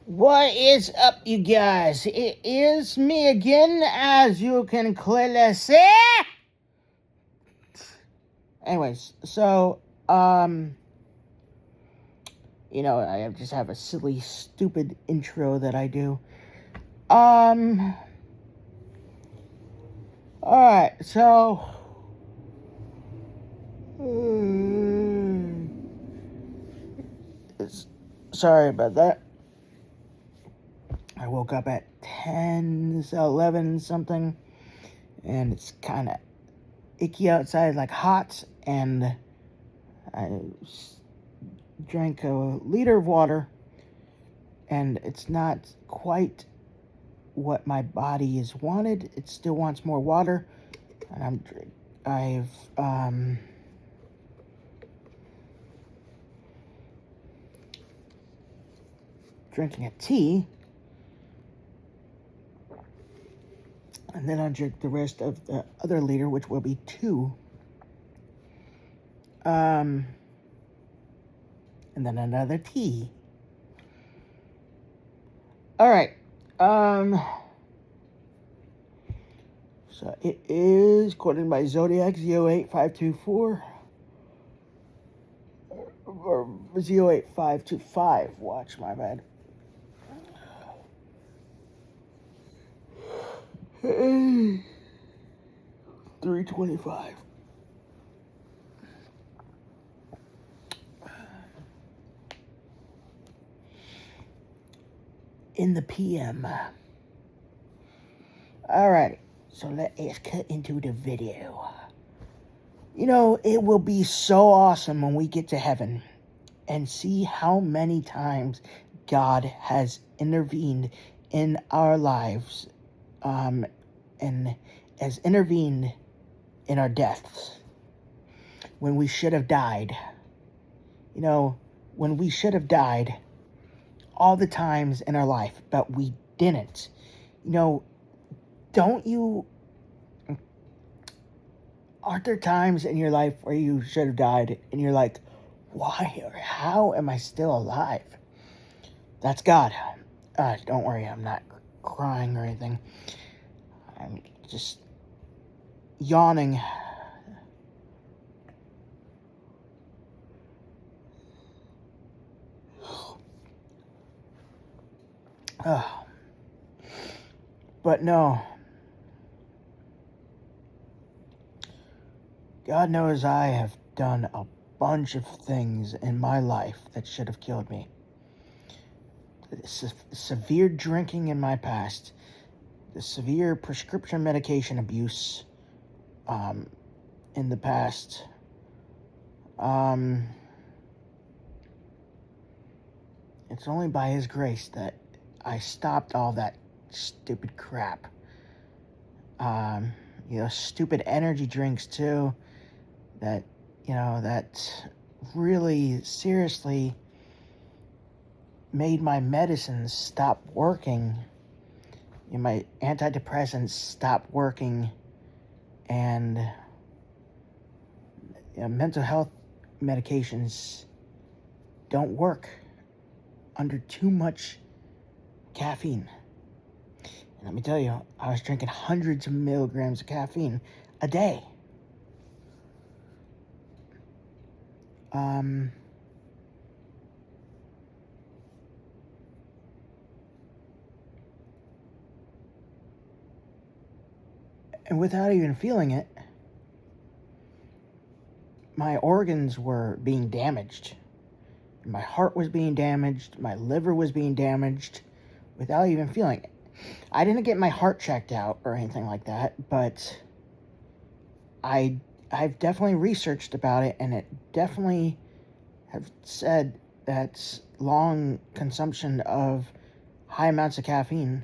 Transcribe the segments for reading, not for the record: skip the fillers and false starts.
What is up, you guys? It is me again, as you can clearly see. Anyways, so, I just have a silly, stupid intro that I do. Alright, so, sorry about that. I woke up at 11 something, and it's kind of icky outside, like hot, and I drank a liter of water, and it's not quite what my body has wanted. It still wants more water, and I've drinking a tea, and then I'll drink the rest of the other liter, which will be 2. And then another tea. Alright. So it is, according to my Zodiac, 08524. Or 08525. Watch, my bad. 325. In the PM. Alright, so let's cut into the video. It will be so awesome when we get to heaven and see how many times God has intervened in our lives, and has intervened in our deaths when we should have died. When we should have died all the times in our life, but we didn't. Aren't there times in your life where you should have died and you're like, why or how am I still alive? That's God. Don't worry, I'm not crying or anything. I'm just yawning. But no. God knows I have done a bunch of things in my life that should have killed me. Severe drinking in my past. The severe prescription medication abuse in the past. It's only by His grace that I stopped all that stupid crap. Stupid energy drinks too. That really seriously made my medicines stop working. My antidepressants stop working, and mental health medications don't work under too much caffeine. And let me tell you, I was drinking hundreds of milligrams of caffeine a day. And without even feeling it, my organs were being damaged. My heart was being damaged. My liver was being damaged without even feeling it. I didn't get my heart checked out or anything like that, but I've definitely researched about it, and it definitely have said that long consumption of high amounts of caffeine,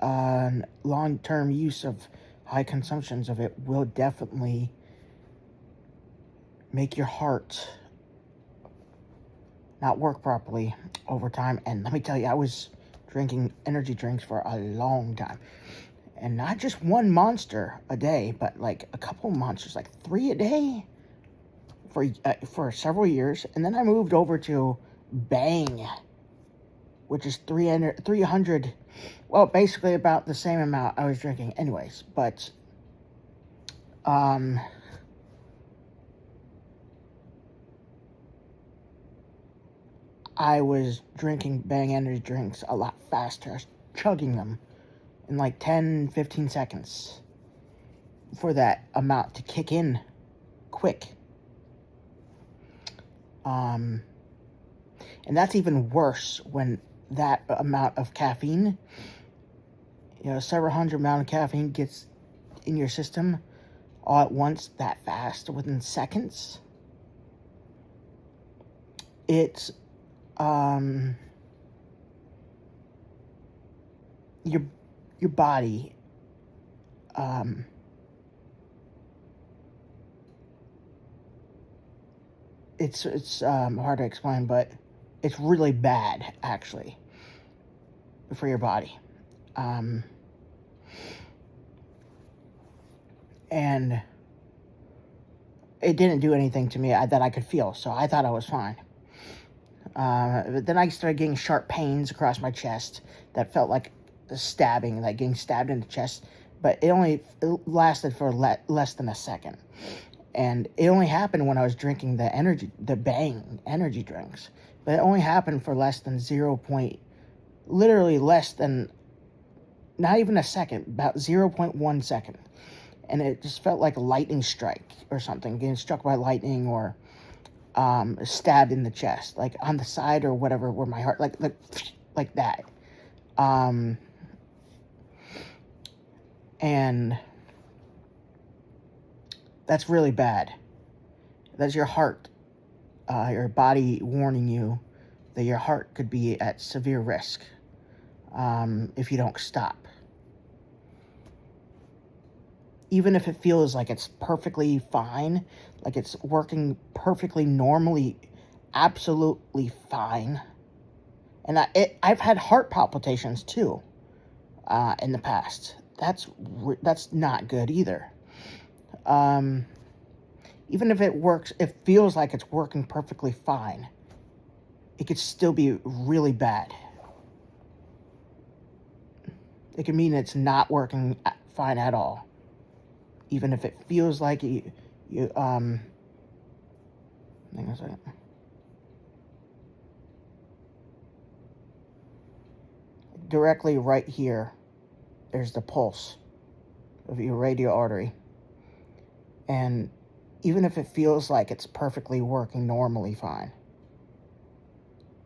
long-term use of high consumptions of it will definitely make your heart not work properly over time. And let me tell you, I was drinking energy drinks for a long time. And not just one monster a day, but like a couple monsters, like 3 a day for several years. And then I moved over to Bang. which is 300, well, basically about the same amount I was drinking anyways, but, I was drinking Bang Energy drinks a lot faster. I was chugging them in like 10, 15 seconds for that amount to kick in quick. And that's even worse when that amount of caffeine, several hundred amount of caffeine gets in your system all at once that fast within seconds. It's your body it's hard to explain, but it's really bad actually for your body. And it didn't do anything to me that I could feel, so I thought I was fine. But then I started getting sharp pains across my chest that felt like stabbing, like getting stabbed in the chest, but it lasted for less than a second. And it only happened when I was drinking the Bang energy drinks. But it only happened for less than literally less than, not even a second, about 0.1 second. And it just felt like a lightning strike or something, getting struck by lightning or stabbed in the chest, like on the side or whatever, where my heart, like that. And that's really bad. That's your heart, your body warning you that your heart could be at severe risk if you don't stop. Even if it feels like it's perfectly fine, like it's working perfectly normally, absolutely fine. And I've had heart palpitations too in the past. That's not good either. Even if it feels like it's working perfectly fine, it could still be really bad. It could mean it's not working fine at all. Even if it feels like hang on a second. Directly right here, there's the pulse of your radial artery. And even if it feels like it's perfectly working normally fine,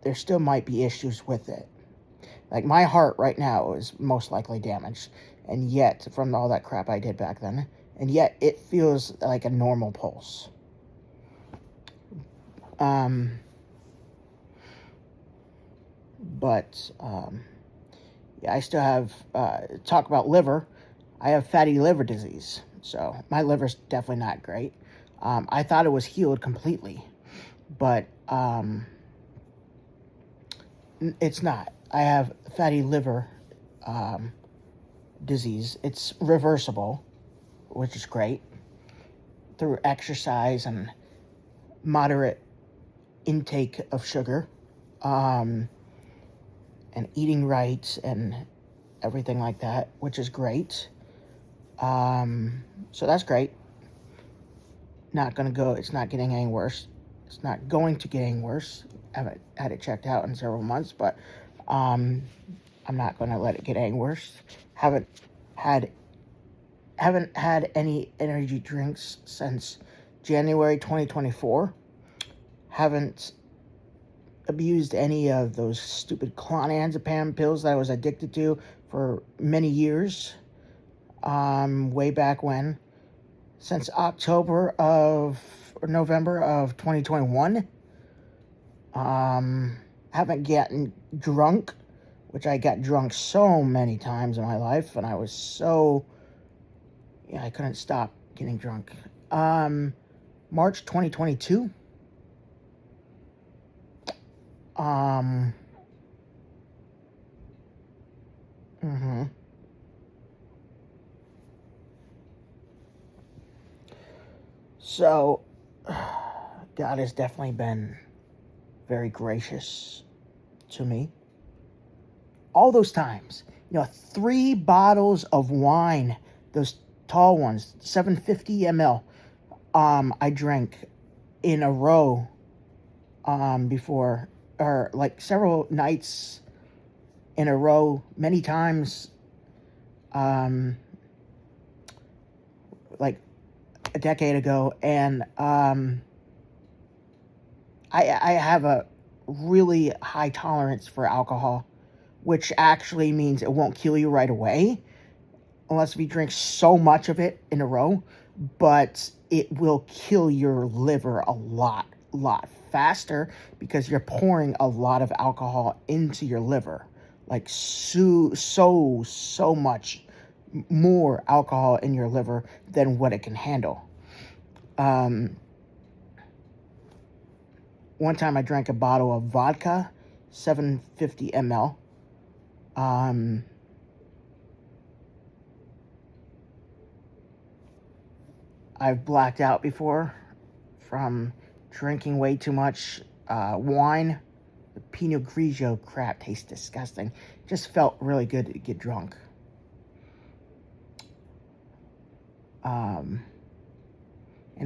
there still might be issues with it. Like my heart right now is most likely damaged, and yet, from all that crap I did back then, and yet it feels like a normal pulse. But yeah, I still have, talk about liver, I have fatty liver disease, so my liver's definitely not great. I thought it was healed completely, but it's not. I have fatty liver disease. It's reversible, which is great, through exercise and moderate intake of sugar, and eating right and everything like that, which is great. So that's great. It's not getting any worse. It's not going to get any worse. I haven't had it checked out in several months, but I'm not going to let it get any worse. Haven't had any energy drinks since January 2024. Haven't abused any of those stupid clonazepam pills that I was addicted to for many years. Way back when. Since November of 2021. Haven't gotten drunk, which I got drunk so many times in my life, and I was I couldn't stop getting drunk. March 2022. So, God has definitely been very gracious to me. all those times, 3 bottles of wine, those tall ones, 750 ml, I drank in a row, before, or like several nights in a row, many times, like a decade ago. And I have a really high tolerance for alcohol, which actually means it won't kill you right away unless if you drink so much of it in a row, but it will kill your liver a lot faster because you're pouring a lot of alcohol into your liver, like so much more alcohol in your liver than what it can handle. One time I drank a bottle of vodka, 750 ml. I've blacked out before from drinking way too much wine. The Pinot Grigio crap tastes disgusting. Just felt really good to get drunk. And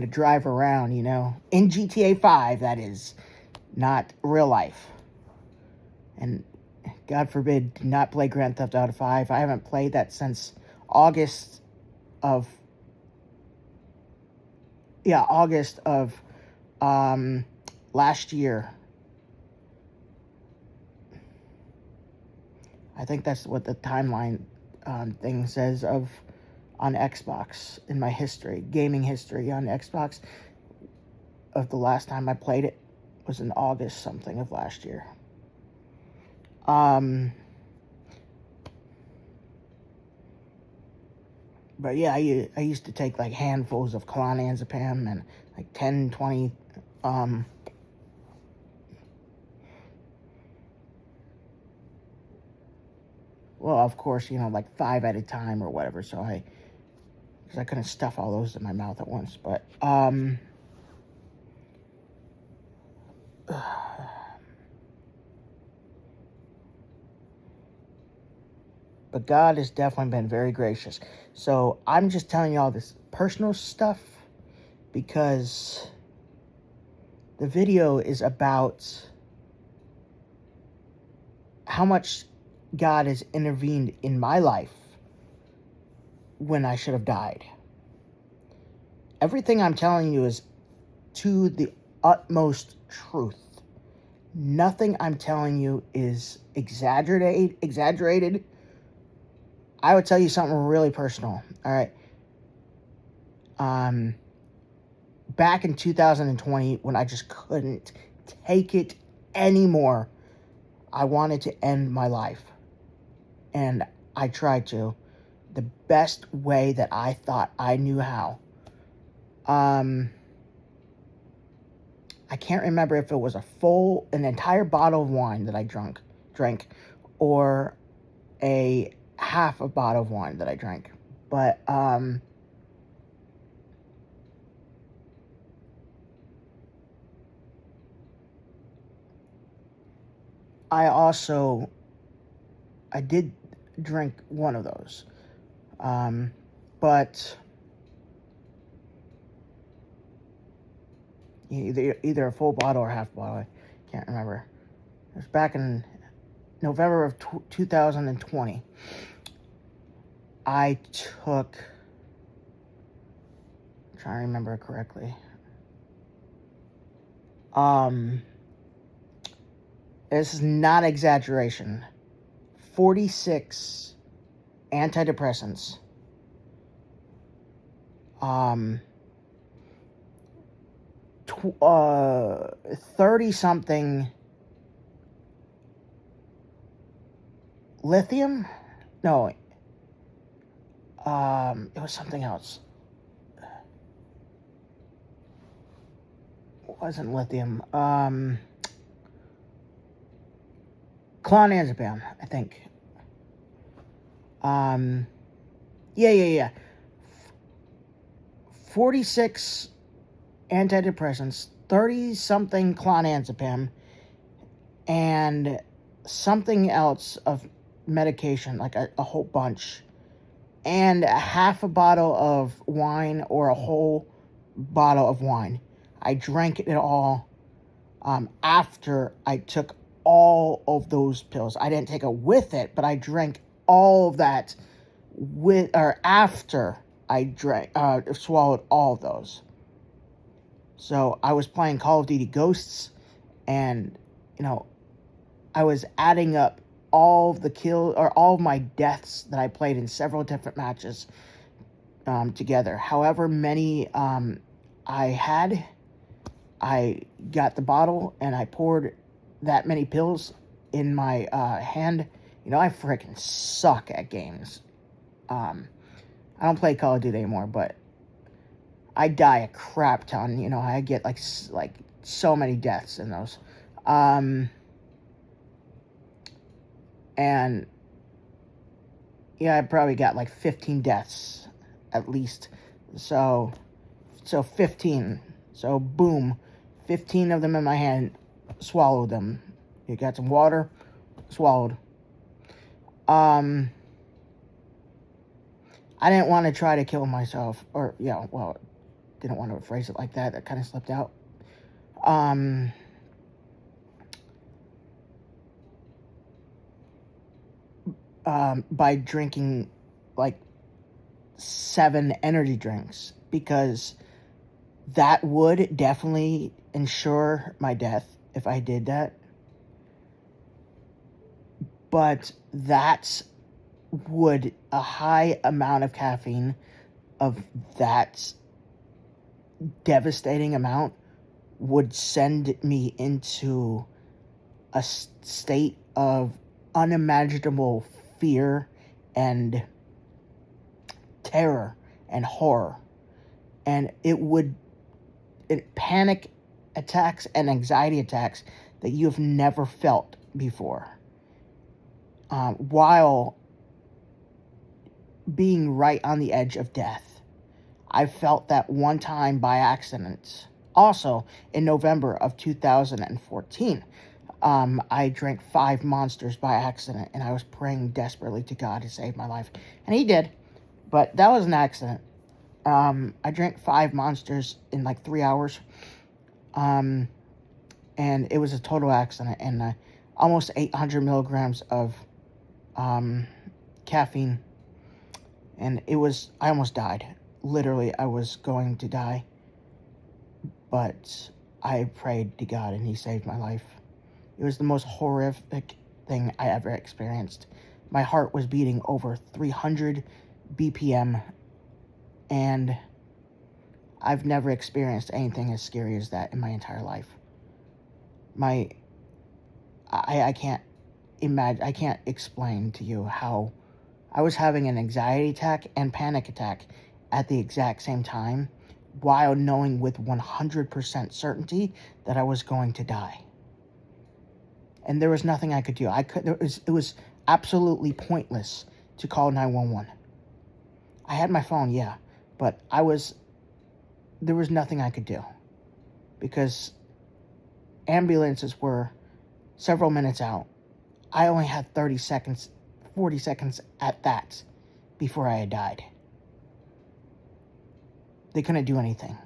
to drive around, in GTA 5, that is, not real life. And God forbid, do not play Grand Theft Auto 5. I haven't played that since August of last year. I think that's what the timeline thing says on Xbox in my gaming history on Xbox of the last time I played it was in August something of last year. But yeah, I used to take like handfuls of clonazepam and like 10, 20, well, of course, like 5 at a time or whatever, because I couldn't stuff all those in my mouth at once, but, but God has definitely been very gracious. So I'm just telling you all this personal stuff because the video is about how much God has intervened in my life when I should have died. Everything I'm telling you is to the utmost truth. Nothing I'm telling you is exaggerated. I would tell you something really personal. All right. Back in 2020, when I just couldn't take it anymore, I wanted to end my life. And I tried to. The best way that I thought I knew how. I can't remember if it was an entire bottle of wine that I drank, or a half a bottle of wine that I drank. But, I did drink one of those. But either a full bottle or half bottle, I can't remember. It was back in November of 2020. I took, I'm trying to remember correctly. This is not exaggeration. 46 antidepressants. 30-something lithium? No. It was something else. It wasn't lithium. Clonazepam, I think. Yeah. 46 antidepressants, 30-something clonazepam, and something else of medication, like a whole bunch, and a half a bottle of wine or a whole bottle of wine. I drank it all after I took all of those pills. I didn't take it with it, but I drank all of that with or after I drank swallowed all of those. So I was playing Call of Duty Ghosts, and I was adding up all of the all of my deaths that I played in several different matches together. However many I had, I got the bottle and I poured that many pills in my hand. I freaking suck at games. I don't play Call of Duty anymore, but I die a crap ton. I get like so many deaths in those. And yeah, I probably got like 15 deaths at least. So 15. So boom, 15 of them in my hand, swallowed them. You got some water, swallowed. I didn't want to try to kill myself, or didn't want to phrase it like that. That kind of slipped out. By drinking like 7 energy drinks, because that would definitely ensure my death if I did that. But a high amount of caffeine of that devastating amount would send me into a state of unimaginable fear and terror and horror. And panic attacks and anxiety attacks that you have never felt before. While being right on the edge of death. I felt that one time by accident. Also, in November of 2014, I drank 5 Monsters by accident, and I was praying desperately to God to save my life. And he did, but that was an accident. I drank 5 Monsters in like 3 hours, and it was a total accident, and almost 800 milligrams of caffeine, and I almost died. Literally, I was going to die, but I prayed to God, and he saved my life. It was the most horrific thing I ever experienced. My heart was beating over 300 BPM, and I've never experienced anything as scary as that in my entire life. I can't imagine, I can't explain to you how I was having an anxiety attack and panic attack at the exact same time, while knowing with 100% certainty that I was going to die. And there was nothing I could do. It was absolutely pointless to call 911. I had my phone, yeah, but there was nothing I could do, because ambulances were several minutes out. I only had 30 seconds, 40 seconds at that before I had died. They couldn't do anything.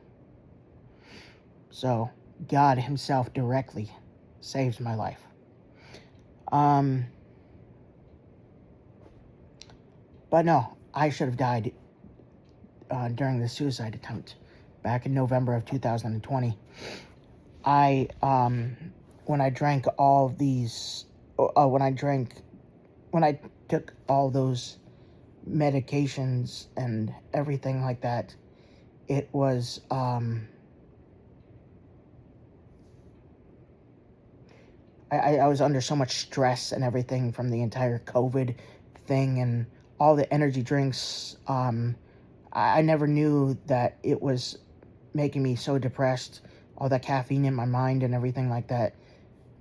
So God himself directly saves my life. But no, I should have died during the suicide attempt back in November of 2020. When I drank all these, when I took all those medications and everything like that, it was, I was under so much stress and everything from the entire COVID thing and all the energy drinks. I never knew that it was making me so depressed, all that caffeine in my mind and everything like that.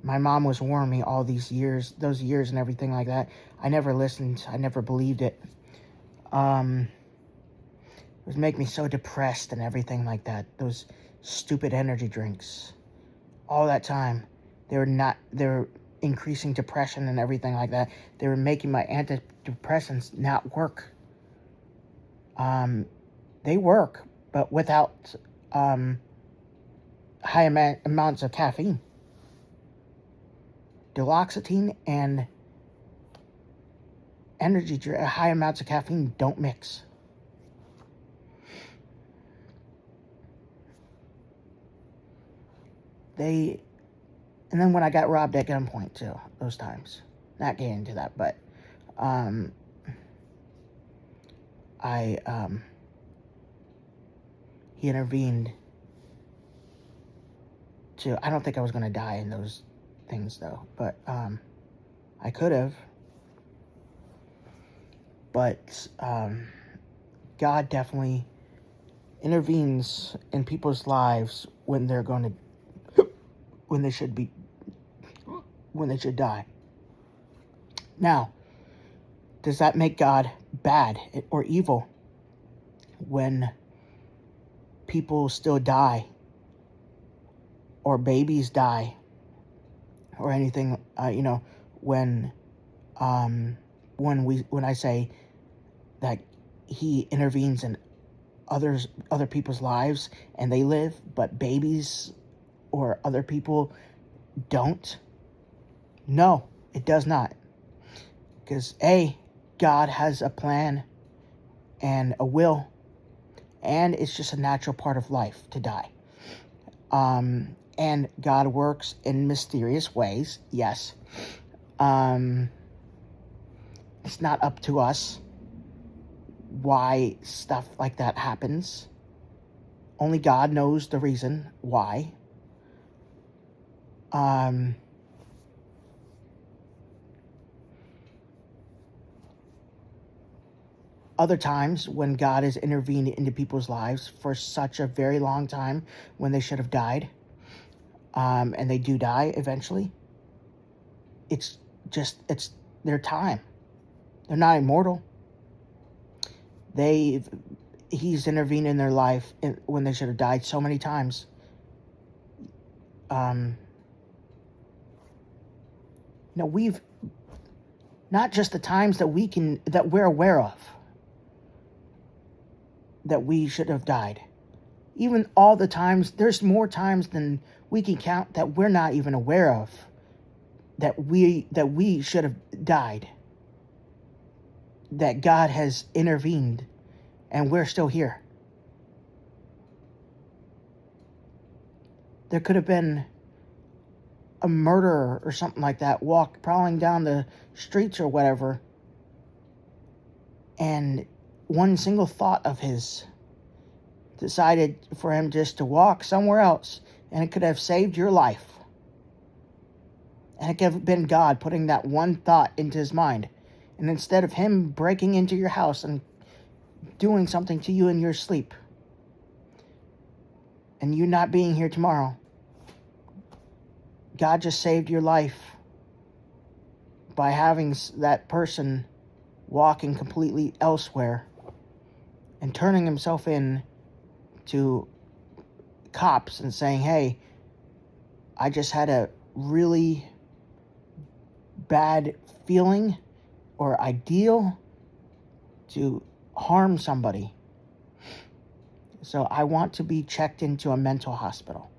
My mom was warning me all those years and everything like that. I never listened. I never believed it. It was making me so depressed and everything like that. Those stupid energy drinks. All that time. They were increasing depression and everything like that. They were making my antidepressants not work. They work, but without high amounts of caffeine. Duloxetine and high amounts of caffeine don't mix. And then when I got robbed at gunpoint too, those times. Not getting into that, but he intervened I don't think I was going to die in those things though, but I could have. But God definitely intervenes in people's lives when they should die. Now, does that make God bad or evil when people still die, or babies die, or anything? When I say that he intervenes in other people's lives and they live, but babies or other people don't? No, it does not. Because God has a plan and a will, and it's just a natural part of life to die. And God works in mysterious ways, yes. It's not up to us why stuff like that happens. Only God knows the reason why. Other times when God has intervened into people's lives for such a very long time when they should have died, and they do die eventually, it's their time. They're not immortal. He's intervened in their life when they should have died so many times. We've not just the times that we're aware of that we should have died. Even all the times, there's more times than we can count that we're not even aware of that we should have died. That God has intervened and we're still here. There could have been a murderer or something like that prowling down the streets or whatever, and one single thought of his decided for him just to walk somewhere else, and it could have saved your life. And it could have been God putting that one thought into his mind. And instead of him breaking into your house and doing something to you in your sleep, and you not being here tomorrow, God just saved your life by having that person walking completely elsewhere and turning himself in to cops and saying, hey, I just had a really bad feeling or ideal to harm somebody. So I want to be checked into a mental hospital.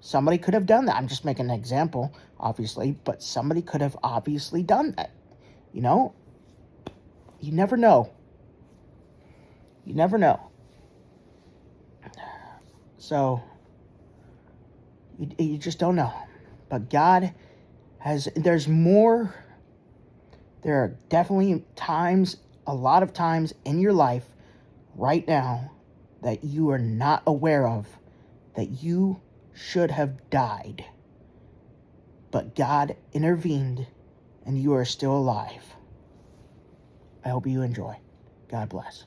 Somebody could have done that. I'm just making an example, obviously, but somebody could have obviously done that. You never know. You never know. So, you just don't know. But God there's more. There are definitely a lot of times in your life right now that you are not aware of, that you should have died. But God intervened and you are still alive. I hope you enjoy. God bless.